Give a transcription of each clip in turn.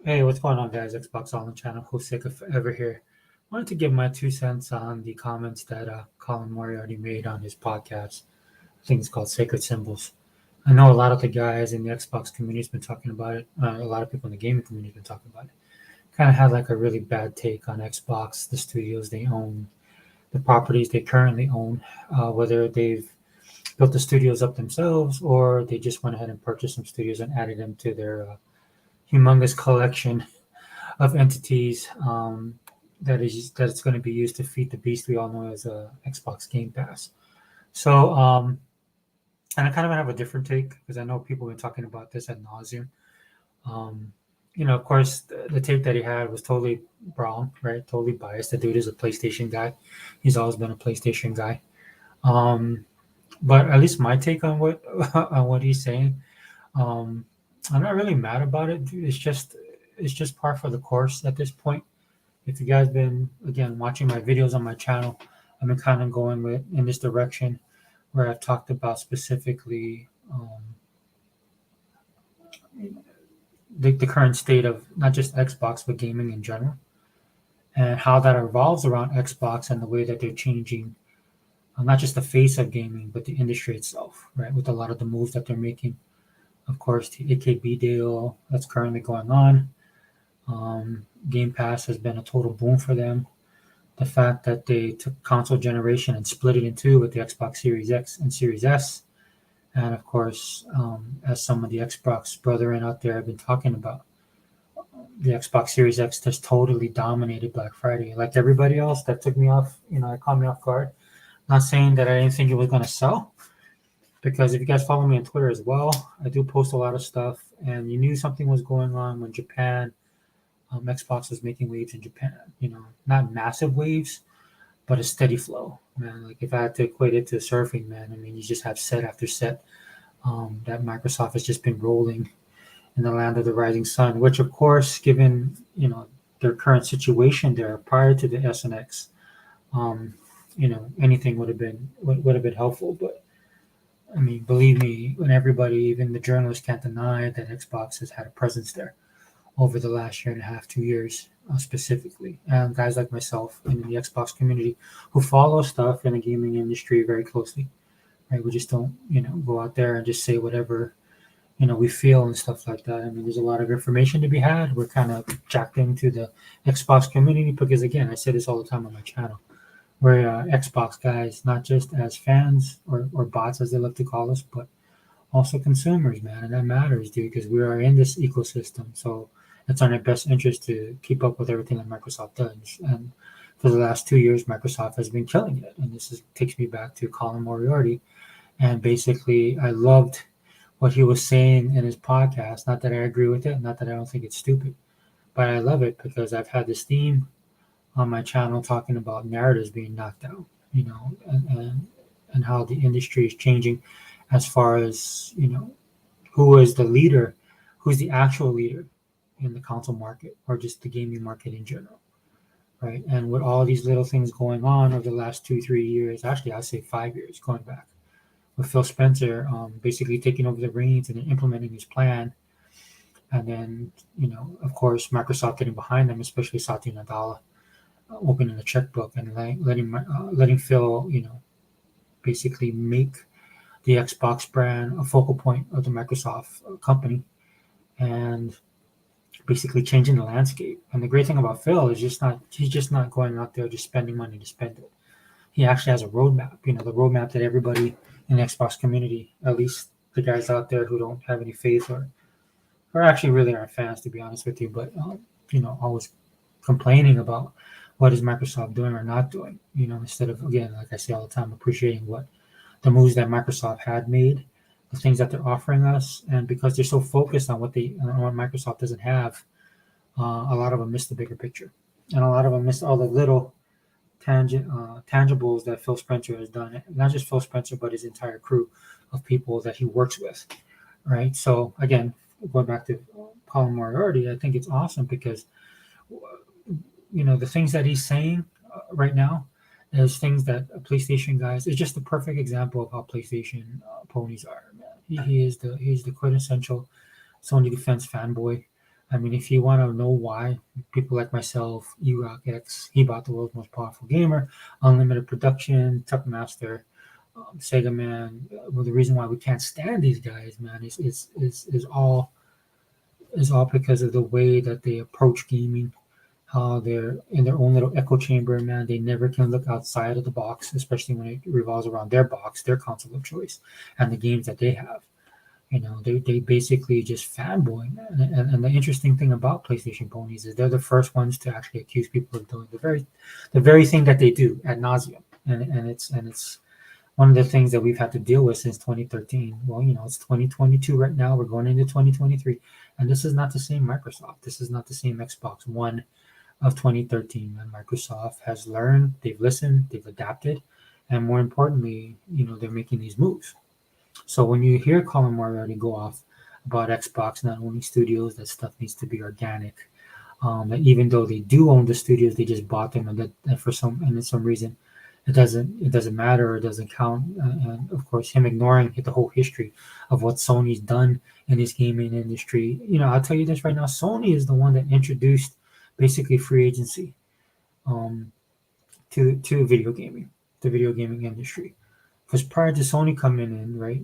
Hey, what's going on, guys? Xbox All channel, host Sika Forever here. Wanted to give my 2 cents on the comments that Colin Moriarty made on his podcast. I think it's called Sacred Symbols. I know a lot of the guys in the Xbox community has been talking about it. A lot of people in the gaming community have been talking about it. Kind of had like a really bad take on Xbox, the studios they own, the properties they currently own, whether they've built the studios up themselves or they just went ahead and purchased some studios and added them to their humongous collection of entities that it's going to be used to feed the beast we all know as a Xbox Game Pass. So, and I kind of have a different take because I know people have been talking about this ad nauseum. Um, of course, the take that he had was totally wrong, right? Totally biased. The dude is a PlayStation guy. He's always been a PlayStation guy. Um, but at least my take on what on what he's saying, um, I'm not really mad about it. It's just par for the course at this point. If you guys been again watching my videos on my channel, I've been kind of going with in this direction where I've talked about specifically the current state of not just Xbox but gaming in general, and how that revolves around Xbox and the way that they're changing not just the face of gaming but the industry itself, right? With a lot of the moves that they're making. Of course, the AKB deal that's currently going on. Game Pass has been a total boom for them. The fact that they took console generation and split it in two with the Xbox Series X and Series S. And of course, as some of the Xbox brethren out there have been talking about, the Xbox Series X just totally dominated Black Friday. Like everybody else, that took me off, it caught me off guard. Not saying that I didn't think it was going to sell, because if you guys follow me on Twitter as well, I do post a lot of stuff, and you knew something was going on when Japan, Xbox was making waves in Japan. Not massive waves, but a steady flow, man. Like if I had to equate it to surfing, man, I mean, you just have set after set that Microsoft has just been rolling in the land of the rising sun. Which, of course, given their current situation there prior to the S and X, anything would have been helpful. But I mean, believe me, when everybody, even the journalists, can't deny that Xbox has had a presence there over the last year and a half, 2 years specifically. And guys like myself in the Xbox community who follow stuff in the gaming industry very closely, right? We just don't, go out there and just say whatever, we feel and stuff like that. I mean, there's a lot of information to be had. We're kind of jacked into the Xbox community because, again, I say this all the time on my channel. We're Xbox guys, not just as fans or bots, as they love to call us, but also consumers, man, and that matters, dude, because we are in this ecosystem. So it's in our best interest to keep up with everything that Microsoft does. And for the last 2 years, Microsoft has been killing it. And takes me back to Colin Moriarty. And basically, I loved what he was saying in his podcast. Not that I agree with it, not that I don't think it's stupid, but I love it because I've had this theme on my channel talking about narratives being knocked out, and how the industry is changing as far as who is the leader, who's the actual leader in the console market or just the gaming market in general, right? And with all these little things going on over the last 2 3 years, actually I'd say 5 years going back, with Phil Spencer basically taking over the reins and then implementing his plan, and then of course Microsoft getting behind them, especially Satya Nadella opening the checkbook and letting Phil basically make the Xbox brand a focal point of the Microsoft company, and basically changing the landscape. And the great thing about Phil is he's just not going out there just spending money to spend it. He actually has a roadmap, the roadmap that everybody in the Xbox community, at least the guys out there who don't have any faith or actually really aren't fans, to be honest with you, but always complaining about what is Microsoft doing or not doing, instead of, again, like I say all the time, appreciating what the moves that Microsoft had made, the things that they're offering us. And because they're so focused on what Microsoft doesn't have, a lot of them miss the bigger picture, and a lot of them miss all the little tangibles that Phil Spencer has done. Not just Phil Spencer, but his entire crew of people that he works with, right? So again, going back to Colin Moriarty, I think it's awesome because the things that he's saying right now is things that PlayStation guys is just a perfect example of how PlayStation ponies are. Man. He's the quintessential Sony defense fanboy. I mean, if you want to know why, people like myself, eRock X, he bought the world's most powerful gamer, unlimited production, Tuck Master, Sega Man. Well, the reason why we can't stand these guys, man, is all because of the way that they approach gaming. How they're in their own little echo chamber, man. They never can look outside of the box, especially when it revolves around their box, their console of choice, and the games that they have. They basically just fanboy, man. And the interesting thing about PlayStation ponies is they're the first ones to actually accuse people of doing the very thing that they do ad nauseum. And it's one of the things that we've had to deal with since 2013. Well, it's 2022 right now. We're going into 2023, and this is not the same Microsoft. This is not the same Xbox One of 2013. And Microsoft has learned, they've listened, they've adapted, and more importantly, they're making these moves. So when you hear Colin Moriarty go off about Xbox not owning studios, that stuff needs to be organic. That even though they do own the studios, they just bought them, and that for some reason, it doesn't matter or it doesn't count. And of course, him ignoring the whole history of what Sony's done in this gaming industry. I'll tell you this right now: Sony is the one that introduced basically free agency um, to the video gaming industry. Because prior to Sony coming in, right,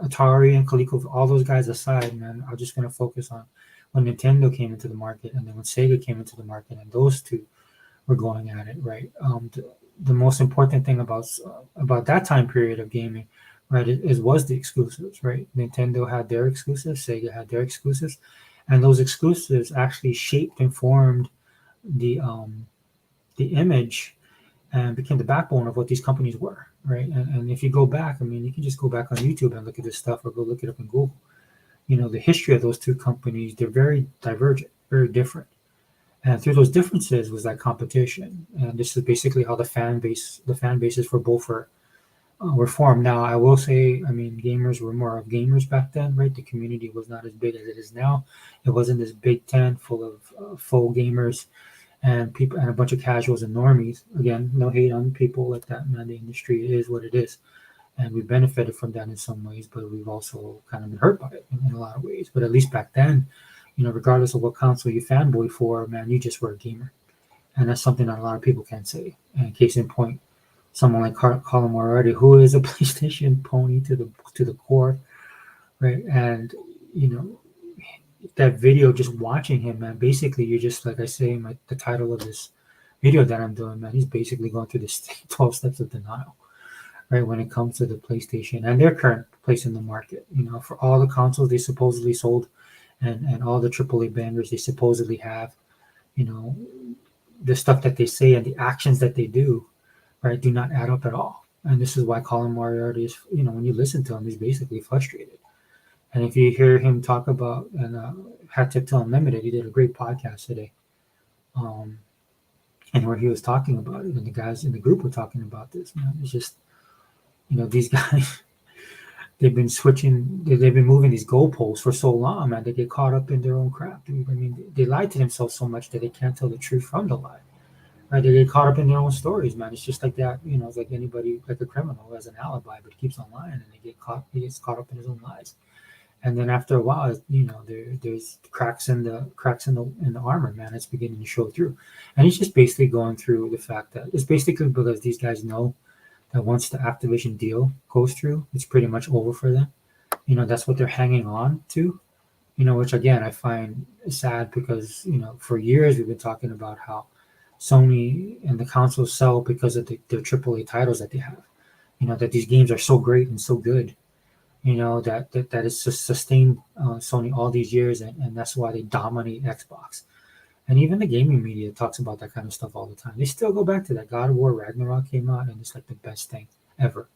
Atari and Coleco, all those guys aside, man, I'm just gonna focus on when Nintendo came into the market, and then when Sega came into the market, and those two were going at it, right. The most important thing about that time period of gaming, right, was the exclusives, right. Nintendo had their exclusives, Sega had their exclusives, and those exclusives actually shaped and formed the image and became the backbone of what these companies were, right? And if you go back, I mean, you can just go back on YouTube and look at this stuff, or go look it up in Google. The history of those two companies, they're very divergent, very different. And through those differences was that competition. And this is basically how the fan bases for both were formed. Now, I will say, I mean, gamers were more of gamers back then, right? The community was not as big as it is now. It wasn't this big tent full of faux gamers and people and a bunch of casuals and normies. Again, no hate on people like that, man. The industry is what it is, and we benefited from that in some ways, but we've also kind of been hurt by it in a lot of ways. But at least back then, regardless of what console you fanboy for, man, you just were a gamer, and that's something that a lot of people can't say. And case in point, someone like Colin Moriarty, who is a PlayStation pony to the core, right? And you know that video, just watching him, man, basically you're just, like I say in the title of this video that I'm doing, man, he's basically going through this 12 steps of denial, right, when it comes to the PlayStation and their current place in the market. For all the consoles they supposedly sold, and all the AAA bangers they supposedly have, you know, the stuff that they say and the actions that they do, right, do not add up at all. And this is why Colin Moriarty is, when you listen to him, he's basically frustrated. And if you hear him talk about, and Hat Tip to Unlimited, he did a great podcast today, and where he was talking about it, and the guys in the group were talking about this, man. It's just, these guys, they've been moving these goalposts for so long, man. They get caught up in their own crap, dude. I mean, they lie to themselves so much that they can't tell the truth from the lie. Right? They get caught up in their own stories, man. It's just like that, it's like anybody, like a criminal who has an alibi but keeps on lying, and he gets caught up in his own lies. And then after a while, there's cracks in the armor, man. It's beginning to show through, and he's just basically going through the fact that it's basically because these guys know that once the Activision deal goes through, it's pretty much over for them. That's what they're hanging on to. Which again I find sad, because for years we've been talking about how Sony and the consoles sell because of their AAA titles that they have. That these games are so great and so good. That is sustained Sony all these years, and that's why they dominate Xbox. And even the gaming media talks about that kind of stuff all the time. They still go back to that. God of War Ragnarok came out, and it's like the best thing ever,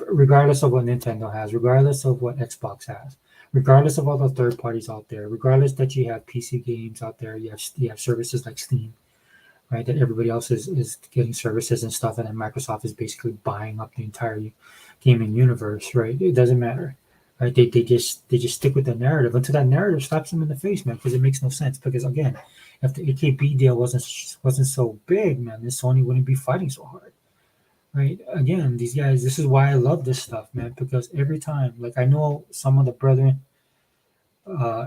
regardless of what Nintendo has, regardless of what Xbox has, regardless of all the third parties out there, regardless that you have PC games out there, you have services like Steam, right? That everybody else is getting services and stuff, and then Microsoft is basically buying up the entire gaming universe, right? It doesn't matter, right? They just stick with the narrative until that narrative slaps them in the face, man, because it makes no sense. Because again, if the AKB deal wasn't so big, man, this Sony wouldn't be fighting so hard, right? Again, these guys, this is why I love this stuff, man, because every time, like, I know some of the brethren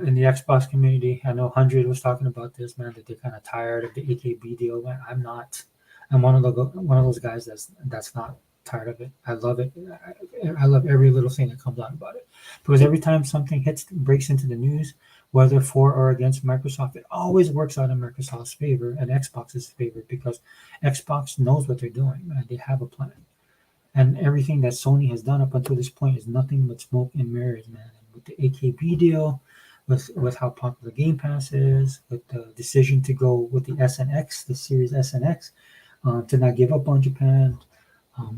in the Xbox community, I know 100 was talking about this, man, that they're kind of tired of the AKB deal. Man, I'm not. I'm one of those guys that's not tired of it. I love it. I love every little thing that comes out about it, because every time something breaks into the news, whether for or against Microsoft, it always works out in Microsoft's favor and Xbox's favor, because Xbox knows what they're doing, man. They have a plan, and everything that Sony has done up until this point is nothing but smoke and mirrors, man. And with the AKB deal, with how popular Game Pass is, with the decision to go with the S and X, the Series S and X, to not give up on Japan,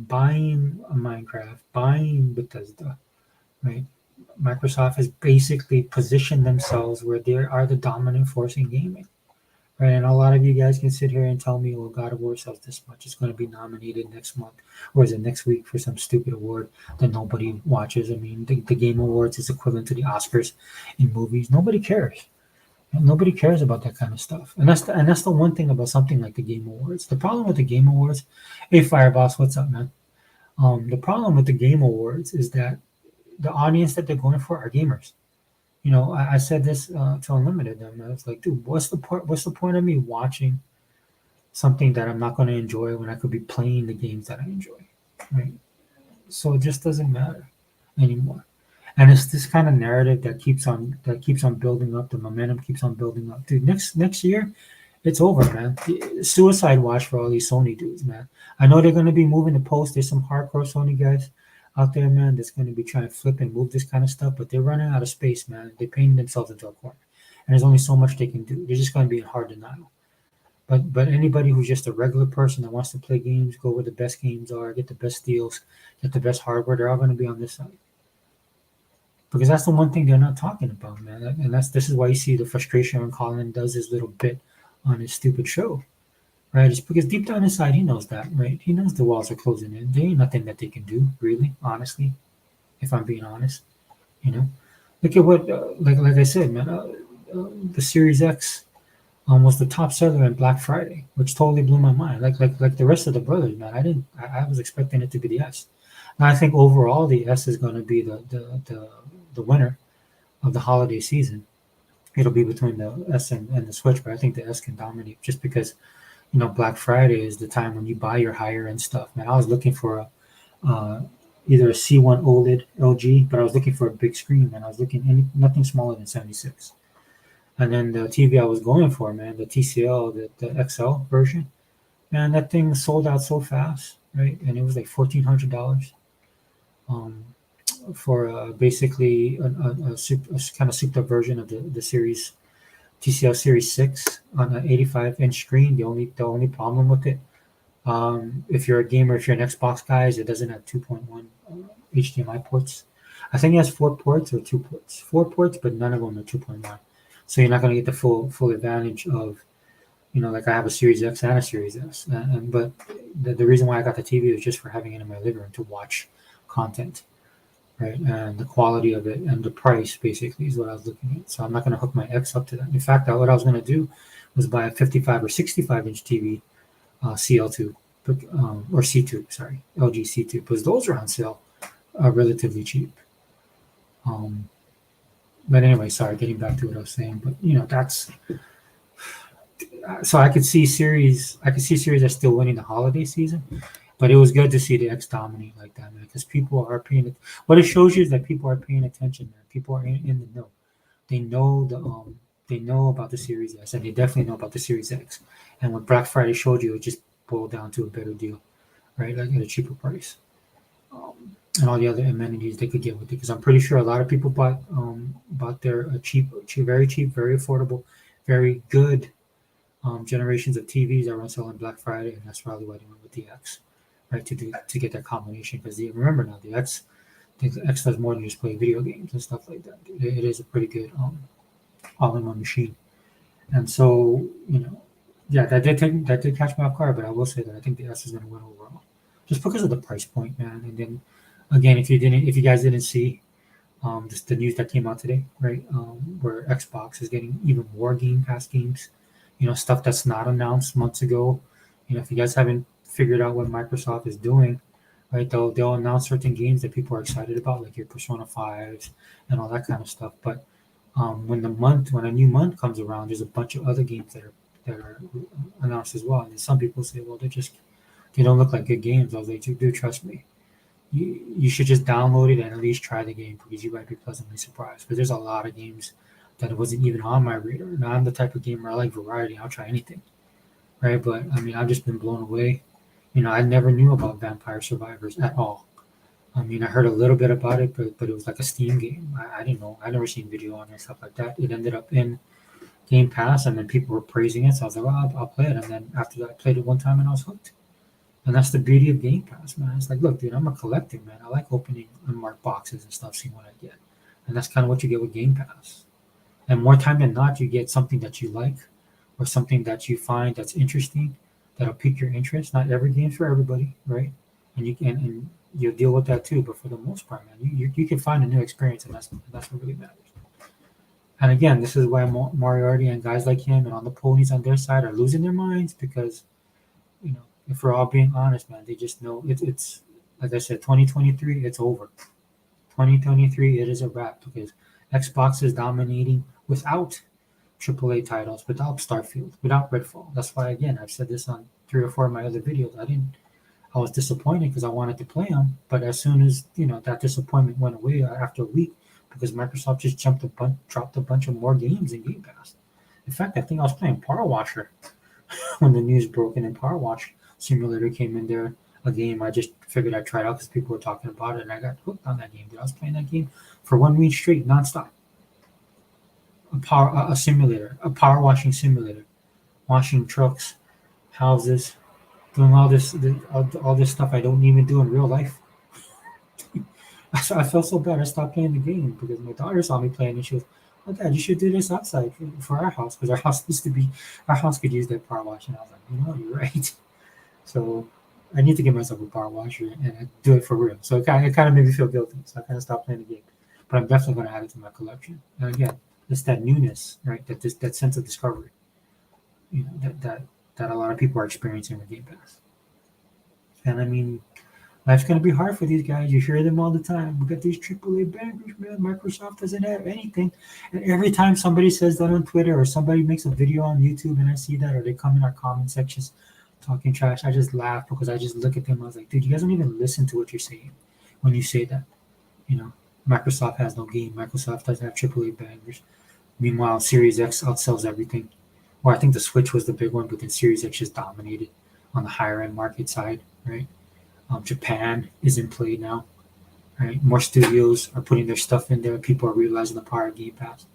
buying Minecraft, buying Bethesda, right? Microsoft has basically positioned themselves where they are the dominant force in gaming, right? And a lot of you guys can sit here and tell me, well, God of War sells this much. It's going to be nominated next month, or is it next week for some stupid award that nobody watches? I mean, the Game Awards is equivalent to the Oscars in movies. Nobody cares. Nobody cares about that kind of stuff. And that's the one thing about something like the Game Awards. The problem with the Game Awards, hey Fireboss, what's up, man? The problem with the Game Awards is that the audience that they're going for are gamers. You know, I said this to Unlimited. And I was like, dude, what's the point? What's the point of me watching something that I'm not going to enjoy when I could be playing the games that I enjoy, right? So it just doesn't matter anymore. And it's this kind of narrative that keeps on building up. The momentum keeps on building up, dude. Next year, it's over, man. Suicide watch for all these Sony dudes, man. I know they're going to be moving the post. There's some hardcore Sony guys out there, man, that's going to be trying to flip and move this kind of stuff, but they're running out of space, man. They're painting themselves into a corner, and there's only so much they can do. They're just going to be in hard denial. But anybody who's just a regular person that wants to play games, go where the best games are, get the best deals, get the best hardware, they're all going to be on this side. Because that's the one thing they're not talking about, man. And this is why you see the frustration when Colin does his little bit on his stupid show, right? It's because deep down inside he knows that, right? He knows the walls are closing in. There ain't nothing that they can do, really, honestly, if I'm being honest. You know, look at what, like I said, man, the Series X was the top seller in Black Friday, which totally blew my mind. Like the rest of the brothers, man. I was expecting it to be the S. Now I think overall the S is going to be the winner of the holiday season. It'll be between the S and the Switch, but I think the S can dominate just because, you know, Black Friday is the time when you buy your higher end stuff. Man, I was looking for either a C1 OLED LG, but I was looking for a big screen, man. I was looking nothing smaller than 76. And then the TV I was going for, man, the TCL, the XL version, man, that thing sold out so fast, right? And it was like $1,400. For basically a kind of souped up version of the series TCL Series 6 on an 85-inch screen. The only problem with it, if you're a gamer, if you're an Xbox guy, is it doesn't have 2.1 HDMI ports. I think it has 4 ports or 2 ports. 4 ports, but none of them are 2.1. So you're not going to get the full advantage of, you know, like I have a Series X and a Series S. But the reason why I got the TV was just for having it in my living room to watch content. Right, and the quality of it and the price basically is what I was looking at. So I'm not going to hook my X up to that. In fact, what I was going to do was buy a 55 or 65-inch TV, CL2 or C2, sorry, LG C2, because those are on sale, relatively cheap. But anyway, sorry, getting back to what I was saying. But you know, that's so I could see series are still winning the holiday season. But it was good to see the X dominate like that, man, because people are paying it. What it shows you is that people are paying attention, man. People are in the know. They know they know about the Series S, and they definitely know about the Series X. And what Black Friday showed you, it just boiled down to a better deal, right? Like at a cheaper price, and all the other amenities they could get with it. Because I'm pretty sure a lot of people bought their cheap, very cheap, very affordable, very good generations of TVs that were on sale on Black Friday, and that's probably why they went with the X. Right, to get that combination, because remember now the X does more than just play video games and stuff like that. It is a pretty good all-in-one machine, and so you know, yeah, that did catch me off guard. But I will say that I think the S is going to win overall, just because of the price point, man. And then again, if you guys didn't see just the news that came out today, right, where Xbox is getting even more Game Pass games, you know, stuff that's not announced months ago. You know, if you guys haven't figured out what Microsoft is doing, right? They'll announce certain games that people are excited about, like your Persona 5s and all that kind of stuff. But when a new month comes around, there's a bunch of other games that are announced as well. And some people say, well, they don't look like good games. I was like, dude, trust me. You should just download it and at least try the game because you might be pleasantly surprised. Because there's a lot of games that wasn't even on my radar. Now I'm the type of gamer I like variety. I'll try anything, right? But I mean, I've just been blown away. I never knew about Vampire Survivors at all. I mean, I heard a little bit about it, but it was like a Steam game. I didn't know. I never seen video on it and stuff like that. It ended up in Game Pass, and then people were praising it. So I was like, well, I'll play it. And then after that, I played it one time, and I was hooked. And that's the beauty of Game Pass, man. It's like, look, dude, I'm a collector, man. I like opening unmarked boxes and stuff, seeing what I get. And that's kind of what you get with Game Pass. And more time than not, you get something that you like or something that you find that's interesting, that'll pique your interest. Not every game's for everybody, right? And you'll deal with that too. But for the most part, man, you can find a new experience, and that's what really matters. And again, this is why Moriarty and guys like him and on the ponies on their side are losing their minds because, if we're all being honest, man, they just know it's like I said, 2023, it's over. 2023, it is a wrap because Xbox is dominating without AAA titles, without Starfield, without Redfall. That's why, again, I've said this on 3 or 4 of my other videos. I was disappointed because I wanted to play them, but as soon as that disappointment went away after a week, because Microsoft just dropped a bunch of more games in Game Pass. In fact, I think I was playing Power Washer when the news broke, and then Power Wash Simulator came in there. A game I just figured I'd try it out because people were talking about it, and I got hooked on that game. Dude, I was playing that game for 1 week straight, nonstop. A simulator, a power washing simulator, washing trucks, houses, doing all this stuff I don't even do in real life. I felt so bad. I stopped playing the game because my daughter saw me playing, and she was, "Oh, Dad, you should do this outside for our house because our house could use that power wash." And I was like, you're right. So I need to get myself a power washer and do it for real. So it kind of made me feel guilty. So I kind of stopped playing the game. But I'm definitely going to add it to my collection. And again, it's that newness, right? That sense of discovery, that a lot of people are experiencing with Game Pass. And I mean, life's going to be hard for these guys. You hear them all the time. We got these AAA bangers, man. Microsoft doesn't have anything. And every time somebody says that on Twitter or somebody makes a video on YouTube and I see that, or they come in our comment sections talking trash, I just laugh because I just look at them. I was like, dude, you guys don't even listen to what you're saying when you say that. Microsoft has no game. Microsoft doesn't have AAA bangers. Meanwhile, Series X outsells everything. Or I think the Switch was the big one, but then Series X just dominated on the higher end market side, right? Japan is in play now, right? More studios are putting their stuff in there. People are realizing the power of Game Pass,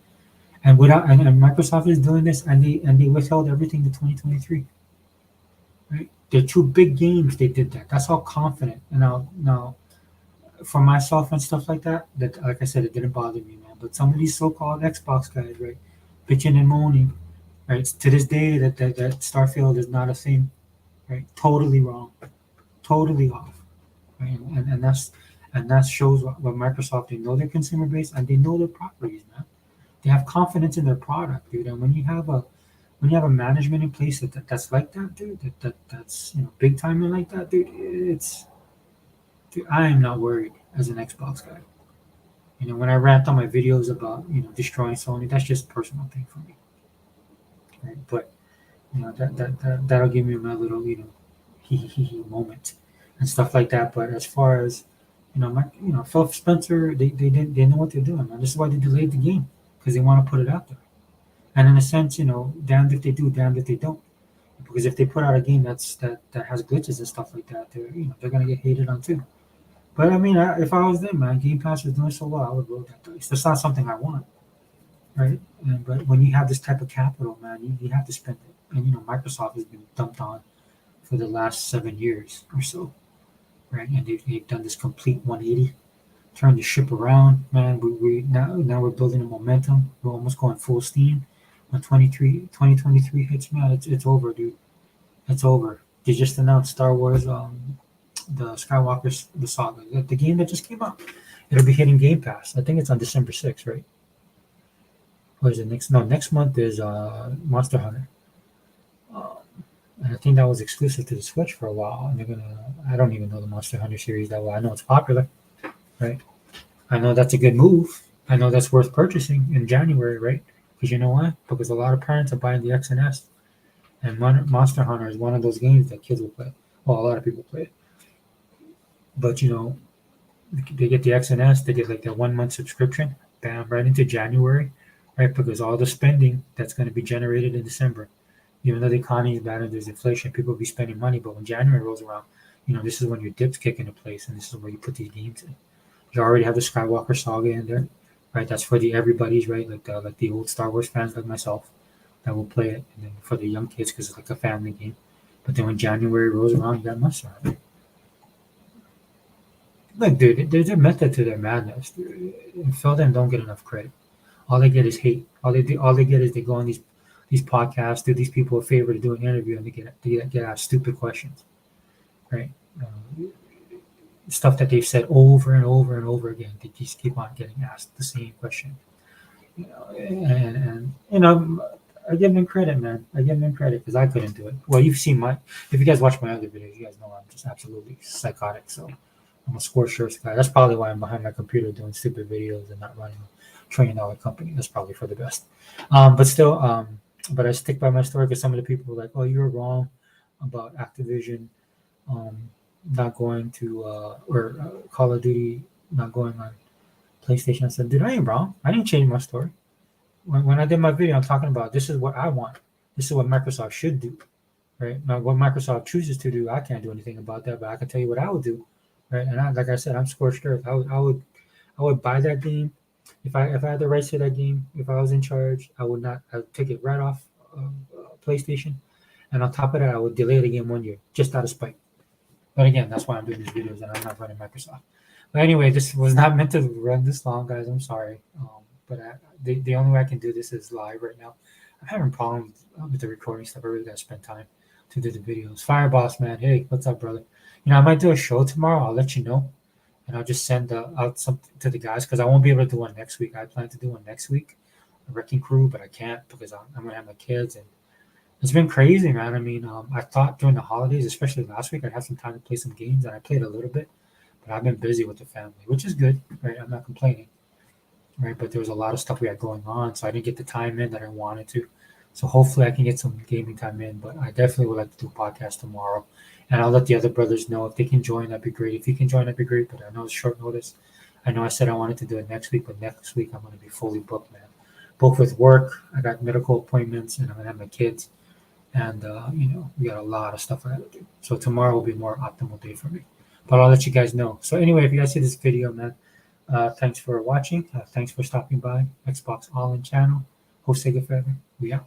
and Microsoft is doing this, and they withheld everything to 2023, right? They're 2 big games. They did that. That's how confident. And now, for myself and stuff like that, like I said, it didn't bother me, man. But some of these so-called Xbox guys, right, bitching and moaning, right? To this day, that Starfield is not a thing, right? Totally wrong. Totally off, right? And that shows what Microsoft, they know their consumer base and they know their properties, man. They have confidence in their product, dude. And when you have a management in place that's like that, dude, that's big time and like that, dude, dude, I am not worried as an Xbox guy. When I rant on my videos about destroying Sony, that's just a personal thing for me, right? But that'll give me my little hee moment and stuff like that. But as far as Phil Spencer, they know what they're doing, man. This is why they delayed the game, because they want to put it out there. And in a sense, damned if they do, damned if they don't. Because if they put out a game that has glitches and stuff like that, they're gonna get hated on too. But I mean, if I was them, man, Game Pass was doing so well, I would roll that dice. That's not something I want, right? But when you have this type of capital, man, you have to spend it. And Microsoft has been dumped on for the last 7 years or so, right? And they've done this complete 180, turned the ship around, man. Now we're building a momentum. We're almost going full steam. When 2023 hits, man, it's over, dude. It's over. They just announced Star Wars, the Skywalker, the saga, the game that just came out. It'll be hitting Game Pass. I think it's on December 6th, right? What is it next? No, next month is Monster Hunter. And I think that was exclusive to the Switch for a while. And I don't even know the Monster Hunter series that well. I know it's popular, right? I know that's a good move. I know that's worth purchasing in January, right? Because you know why? Because a lot of parents are buying the X and S, and Monster Hunter is one of those games that kids will play. Well, a lot of people play it, but they get the X and S, they get like their 1 month subscription, bam, right into January, right? Because all the spending that's going to be generated in December, even though the economy is bad and there's inflation, people will be spending money. But when January rolls around, this is when your dips kick into place, and this is where you put these games in. You already have the Skywalker Saga in there, right? That's for the everybody's, right? Like the old Star Wars fans like myself that will play it, and then for the young kids because it's like a family game. But then when January rolls around, you got Monster Hunter. Look, dude, there's a method to their madness. Dude. And Phil them don't get enough credit. All they get is hate. All they get is they go on these podcasts, do these people a favor to do an interview, and they get asked stupid questions, right? Stuff that they've said over and over and over again. They just keep on getting asked the same question, and I give them credit, man. I give them credit because I couldn't do it. Well, you've seen if you guys watch my other videos, you guys know I'm just absolutely psychotic. So I'm a scorched earth guy. That's probably why I'm behind my computer doing stupid videos and not running a $1 trillion company. That's probably for the best. But still, but I stick by my story because some of the people were like, "Oh, you're wrong about Activision not going to or Call of Duty not going on PlayStation." I said, "Dude, I ain't wrong. I didn't change my story. When I did my video, I'm talking about this is what I want. This is what Microsoft should do, right? Now, what Microsoft chooses to do, I can't do anything about that, but I can tell you what I would do, right? And like I said, I'm scorched earth. I would buy that game if I had the rights to that game. If I was in charge, I would not. I would take it right off PlayStation, and on top of that, I would delay the game 1 year just out of spite. But again, that's why I'm doing these videos, and I'm not running Microsoft. But anyway, this was not meant to run this long, guys. I'm sorry. But the only way I can do this is live right now. I'm having problems with the recording stuff. I really got to spend time to do the videos. Fire Boss, man. Hey, what's up, brother? I might do a show tomorrow. I'll let you know. And I'll just send out something to the guys because I won't be able to do one next week. I plan to do one next week, a wrecking crew, but I can't because I'm going to have my kids. And it's been crazy, man. I mean, I thought during the holidays, especially last week, I'd have some time to play some games, and I played a little bit. But I've been busy with the family, which is good, right? I'm not complaining, right? But there was a lot of stuff we had going on, so I didn't get the time in that I wanted to. So hopefully I can get some gaming time in, but I definitely would like to do a podcast tomorrow. And I'll let the other brothers know if they can join, that'd be great. If you can join, that'd be great, but I know it's short notice. I know I said I wanted to do it next week, but next week I'm going to be fully booked, man. Booked with work. I got medical appointments, and I'm going to have my kids. And, we got a lot of stuff I got to do. So tomorrow will be a more optimal day for me. But I'll let you guys know. So anyway, if you guys see this video, man, thanks for watching. Thanks for stopping by. Xbox All In channel. Host Sega Forever. We out.